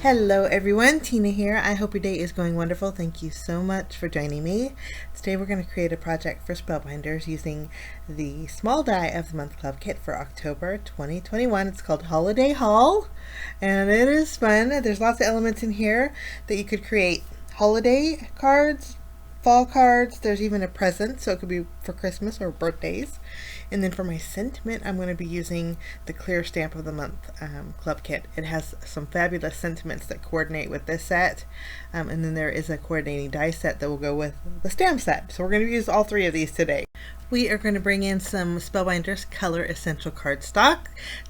Hello everyone, Tina here. I hope your day is going wonderful. Thank you so much for joining me. Today we're going to create a project for Spellbinders using the Small Die of the Month Club kit for October 2021. It's called Holiday Haul and it is fun. There's lots of elements in here that you could create holiday cards, fall cards. There's even a present, so it could be for Christmas or birthdays. And then for my sentiment, I'm going to be using the Clear Stamp of the Month club kit. It has some fabulous sentiments that coordinate with this set. And then there is a coordinating die set that will go with the stamp set. So we're going to use all three of these today. We are going to bring in some Spellbinders Color Essential Cardstock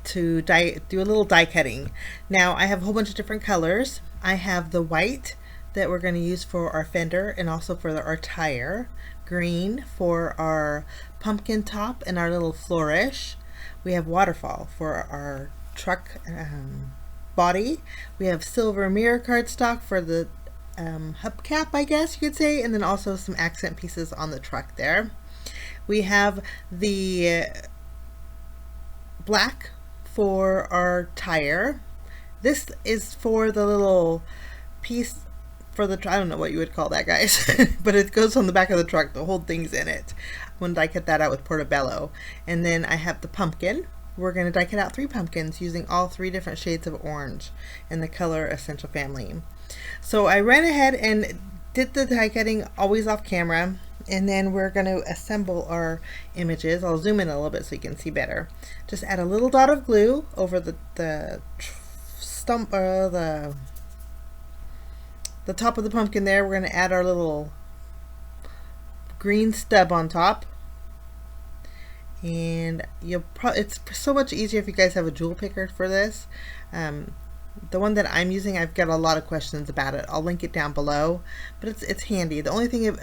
to do a little die cutting. Now I have a whole bunch of different colors. I have the white that we're going to use for our fender and also for our tire. Green for our pumpkin top and our little flourish. We have waterfall for our truck body. We have silver mirror cardstock for the hubcap, I guess you could say, and then also some accent pieces on the truck there. We have the black for our tire. This is for the little piece for the, I don't know what you would call that, guys, but it goes on the back of the truck. The whole thing's in it. I'm going to die cut that out with Portobello. And then I have the pumpkin. We're going to die cut out 3 pumpkins using all 3 different shades of orange in the Color Essential family. So I ran ahead and did the die cutting always off camera, and then we're going to assemble our images. I'll zoom in a little bit so you can see better. Just add a little dot of glue over the top of the pumpkin there. We're going to add our little green stub on top, and it's so much easier if you guys have a jewel picker for this. The one that I'm using, I've got a lot of questions about it. I'll link it down below, but it's handy. The only thing,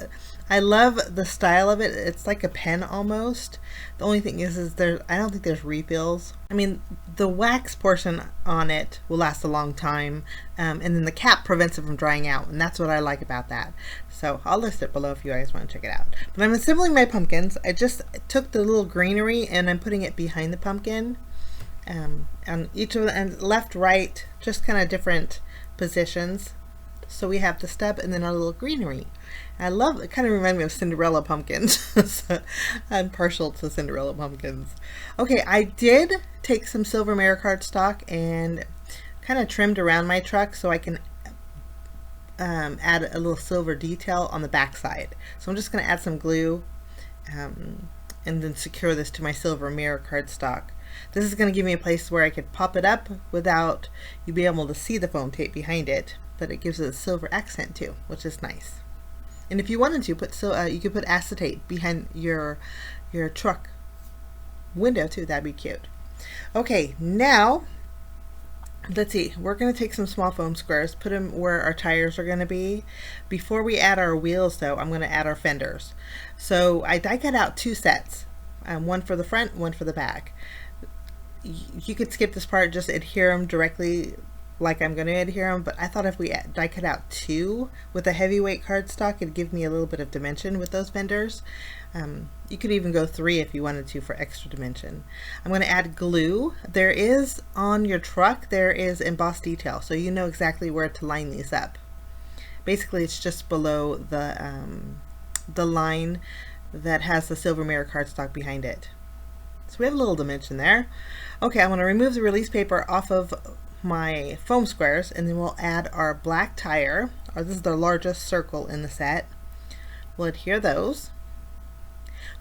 I love the style of it. It's like a pen almost. The only thing is I don't think there's refills. I mean, the wax portion on it will last a long time, and then the cap prevents it from drying out, and that's what I like about that. So I'll list it below if you guys want to check it out. But I'm assembling my pumpkins. I just took the little greenery and I'm putting it behind the pumpkin. On each of them, and left, right, just kind of different positions. So we have the stub and then our little greenery. I love it. Kind of reminds me of Cinderella pumpkins. So I'm partial to Cinderella pumpkins. Okay, I did take some silver mirror cardstock and kind of trimmed around my truck so I can add a little silver detail on the back side. So I'm just going to add some glue and then secure this to my silver mirror cardstock. This is going to give me a place where I could pop it up without you being able to see the foam tape behind it, but it gives it a silver accent too, which is nice. And if you wanted to you could put acetate behind your truck window too. That'd be cute. Okay, now let's see. We're going to take some small foam squares, put them where our tires are going to be. Before we add our wheels, though, I'm going to add our fenders. So I die cut out 2 sets, one for the front, one for the back. You could skip this part, just adhere them directly like I'm going to adhere them, but I thought if we die cut out 2 with a heavyweight cardstock, it'd give me a little bit of dimension with those fenders. You could even go 3 if you wanted to for extra dimension. I'm going to add glue. There is on your truck, there is embossed detail, so you know exactly where to line these up. Basically, it's just below the line that has the silver mirror cardstock behind it. So we have a little dimension there. Okay, I'm going to remove the release paper off of my foam squares, and then we'll add our black tire. This is the largest circle in the set. We'll adhere those.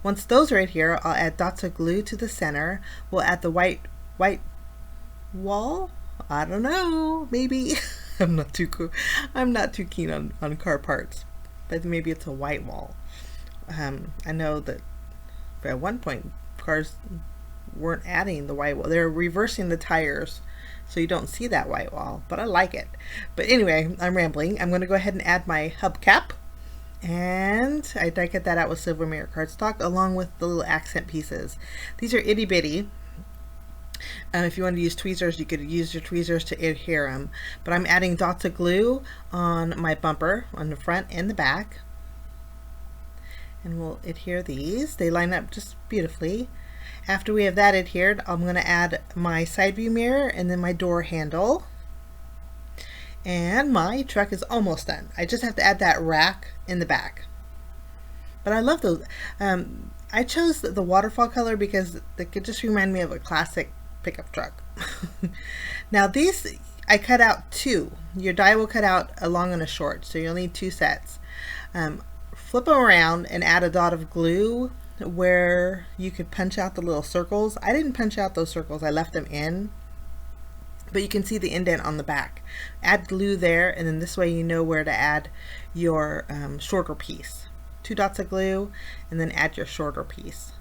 Once those are adhered, I'll add dots of glue to the center. We'll add the white wall. I don't know, maybe. I'm not too keen on car parts, but maybe it's a white wall. I know that at one point cars weren't adding the white wall. They're reversing the tires so you don't see that white wall, but I like it. But anyway, I'm rambling. I'm going to go ahead and add my hubcap, and I die cut that out with silver mirror cardstock along with the little accent pieces. These are itty bitty. If you want to use tweezers, you could use your tweezers to adhere them, but I'm adding dots of glue on my bumper on the front and the back, and we'll adhere these. They line up just beautifully. After we have that adhered, I'm going to add my side view mirror and then my door handle. And my truck is almost done. I just have to add that rack in the back. But I love those. I chose the waterfall color because they could just remind me of a classic pickup truck. Now these, I cut out two. Your die will cut out a long and a short, so you'll need two sets. Flip them around and add a dot of glue where you could punch out the little circles. I didn't punch out those circles, I left them in. But you can see the indent on the back. Add glue there, and then this way you know where to add your shorter piece. 2 dots of glue, and then add your shorter piece.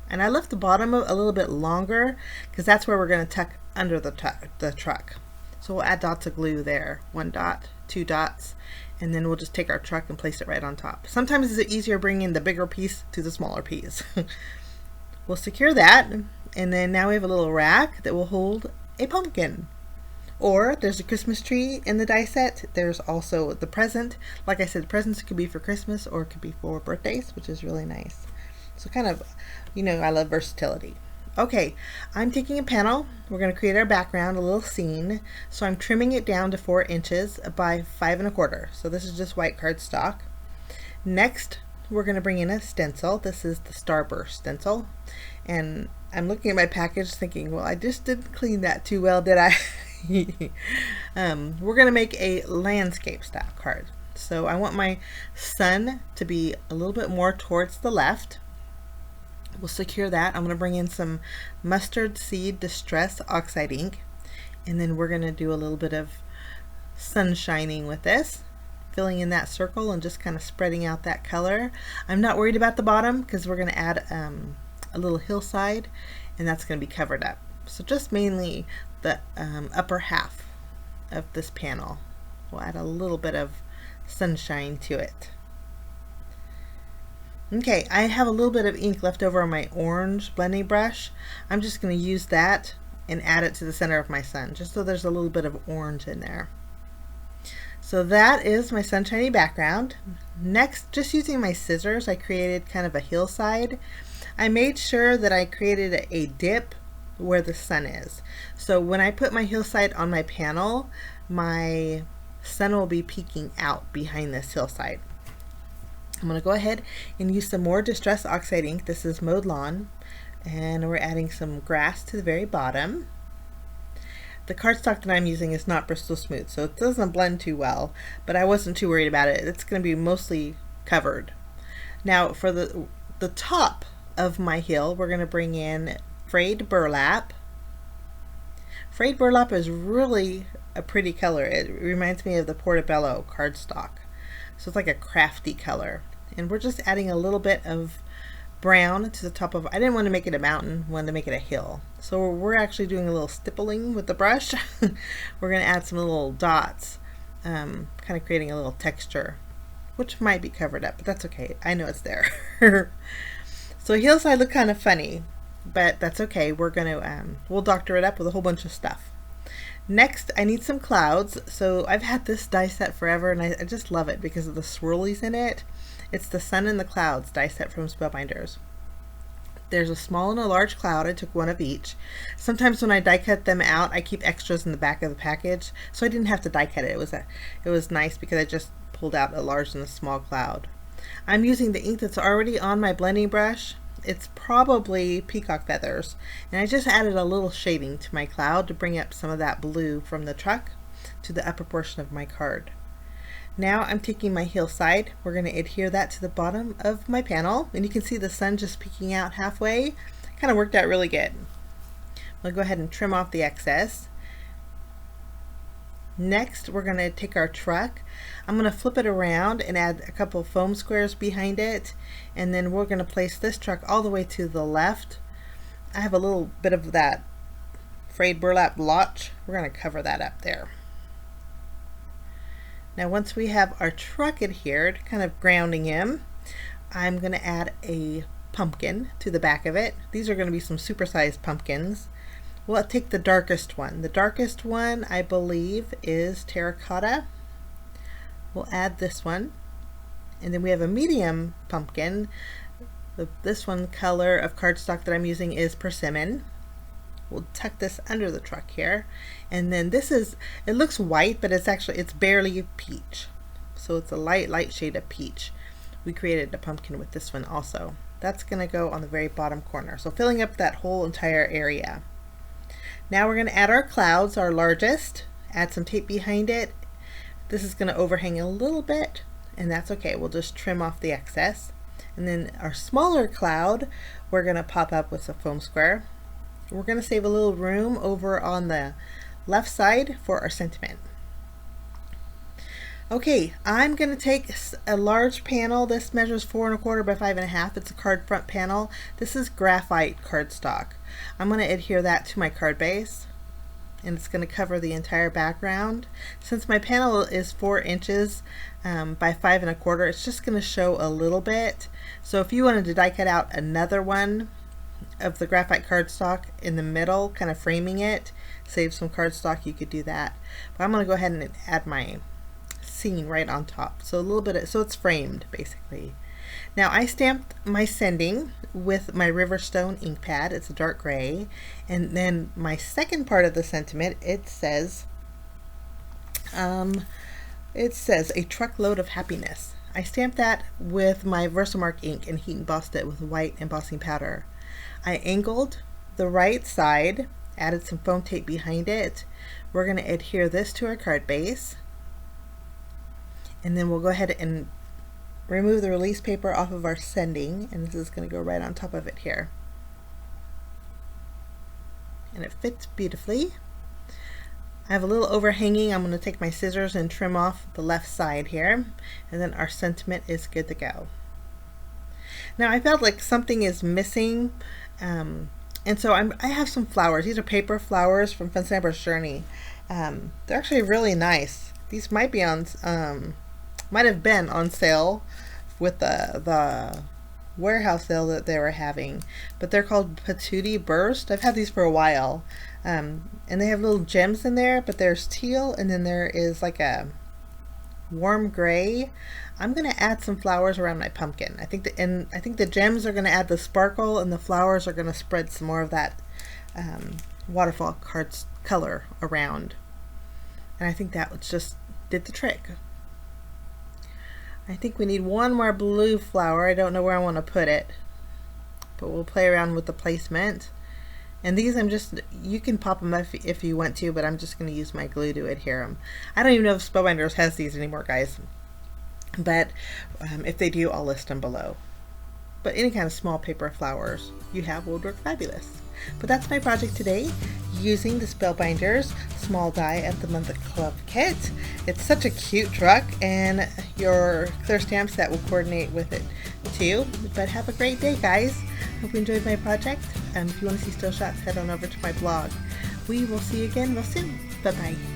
And I left the bottom a little bit longer because that's where we're going to tuck under the truck. So we'll add dots of glue there. 1 dot, 2 dots, and then we'll just take our truck and place it right on top. Sometimes it's easier bringing the bigger piece to the smaller piece. We'll secure that, and then now we have a little rack that will hold a pumpkin. Or there's a Christmas tree in the die set. There's also the present. Like I said, presents could be for Christmas or it could be for birthdays, which is really nice. So kind of, you know, I love versatility. Okay, I'm taking a panel. We're going to create our background, a little scene. So I'm trimming it down to 4 inches by 5 1/4. So this is just white cardstock. Next, we're going to bring in a stencil. This is the Starburst stencil. And I'm looking at my package thinking, well, I just didn't clean that too well, did I? We're going to make a landscape style card. So I want my sun to be a little bit more towards the left. We'll secure that. I'm going to bring in some mustard seed distress oxide ink, and then we're going to do a little bit of sun shining with this, filling in that circle and just kind of spreading out that color. I'm not worried about the bottom because we're going to add a little hillside, and that's going to be covered up. So just mainly the upper half of this panel. We'll add a little bit of sunshine to it. Okay, I have a little bit of ink left over on my orange blending brush. I'm just going to use that and add it to the center of my sun, just so there's a little bit of orange in there. So that is my sunshiny background. Next, just using my scissors, I created kind of a hillside. I made sure that I created a dip where the sun is. So when I put my hillside on my panel, my sun will be peeking out behind this hillside. I'm going to go ahead and use some more Distress Oxide ink. This is Mowed Lawn, and we're adding some grass to the very bottom. The cardstock that I'm using is not Bristol Smooth, so it doesn't blend too well, but I wasn't too worried about it. It's going to be mostly covered. Now for the top of my hill, we're going to bring in Frayed Burlap. Frayed Burlap is really a pretty color. It reminds me of the Portobello cardstock. So it's like a crafty color. And we're just adding a little bit of brown to the top of, I didn't want to make it a mountain, I wanted to make it a hill. So we're actually doing a little stippling with the brush. We're going to add some little dots, kind of creating a little texture, which might be covered up, but that's okay. I know it's there. So hillside look kind of funny, but that's okay. We're going to, we'll doctor it up with a whole bunch of stuff. Next, I need some clouds. So I've had this die set forever, and I just love it because of the swirlies in it. It's the Sun and the Clouds die set from Spellbinders. There's a small and a large cloud. I took one of each. Sometimes when I die cut them out, I keep extras in the back of the package, so I didn't have to die cut it. It was nice because I just pulled out a large and a small cloud. I'm using the ink that's already on my blending brush. It's probably peacock feathers, and I just added a little shading to my cloud to bring up some of that blue from the truck to the upper portion of my card. Now I'm taking my hillside. We're going to adhere that to the bottom of my panel, and you can see the sun just peeking out halfway. Kind of worked out really good. We'll go ahead and trim off the excess. Next, we're going to take our truck. I'm going to flip it around and add a couple of foam squares behind it, and then we're going to place this truck all the way to the left. I have a little bit of that frayed burlap blotch. We're going to cover that up there. Now once we have our truck adhered, kind of grounding him, I'm going to add a pumpkin to the back of it. These are going to be some supersized pumpkins. We'll take the darkest one. The darkest one, I believe, is terracotta. We'll add this one. And then we have a medium pumpkin. This one color of cardstock that I'm using is persimmon. We'll tuck this under the truck here. And then this is, it looks white, but it's barely peach. So it's a light shade of peach. We created a pumpkin with this one also. That's going to go on the very bottom corner. So filling up that whole entire area. Now we're going to add our clouds, our largest. Add some tape behind it. This is going to overhang a little bit, and that's okay. We'll just trim off the excess. And then our smaller cloud, we're going to pop up with a foam square. We're going to save a little room over on the left side for our sentiment. Okay, I'm going to take a large panel. This measures 4 1/4 by 5 1/2. It's a card front panel. This is graphite cardstock. I'm going to adhere that to my card base, and it's going to cover the entire background. Since my panel is 4 inches by 5 1/4, it's just going to show a little bit. So if you wanted to die cut out another one of the graphite cardstock in the middle, kind of framing it, save some cardstock, you could do that. But I'm going to go ahead and add my scene right on top, so a little bit so it's framed basically. Now I stamped my sending with my Riverstone ink pad. It's a dark gray, and then my second part of the sentiment, it says a truckload of happiness. I stamped that with my Versamark ink and heat embossed it with white embossing powder. I angled the right side, added some foam tape behind it. We're going to adhere this to our card base. And then we'll go ahead and remove the release paper off of our sending, and this is going to go right on top of it here. And it fits beautifully. I have a little overhanging. I'm going to take my scissors and trim off the left side here, and then our sentiment is good to go. Now I felt like something is missing, and so I have some flowers. These are paper flowers from Fun Stamper's Journey. They're actually really nice. These might be on might have been on sale with the warehouse sale that they were having, but they're called Patootie Burst. I've had these for a while, and they have little gems in there, but there's teal, and then there is like a warm gray. I'm going to add some flowers around my pumpkin. I think the gems are going to add the sparkle, and the flowers are going to spread some more of that waterfall cards color around, and I think that just did the trick. I think we need one more blue flower. I don't know where I want to put it, but we'll play around with the placement. And these you can pop them up if you want to, but I'm just going to use my glue to adhere them. I don't even know if Spellbinders has these anymore, guys, but if they do, I'll list them below. But any kind of small paper flowers you have will work fabulous. But that's my project today, using the Spellbinders Small Die at the Month Club kit. It's such a cute truck, and your clear stamps that will coordinate with it too. But have a great day, guys. Hope you enjoyed my project. If you want to see still shots, head on over to my blog. We will see you again real soon. Bye bye.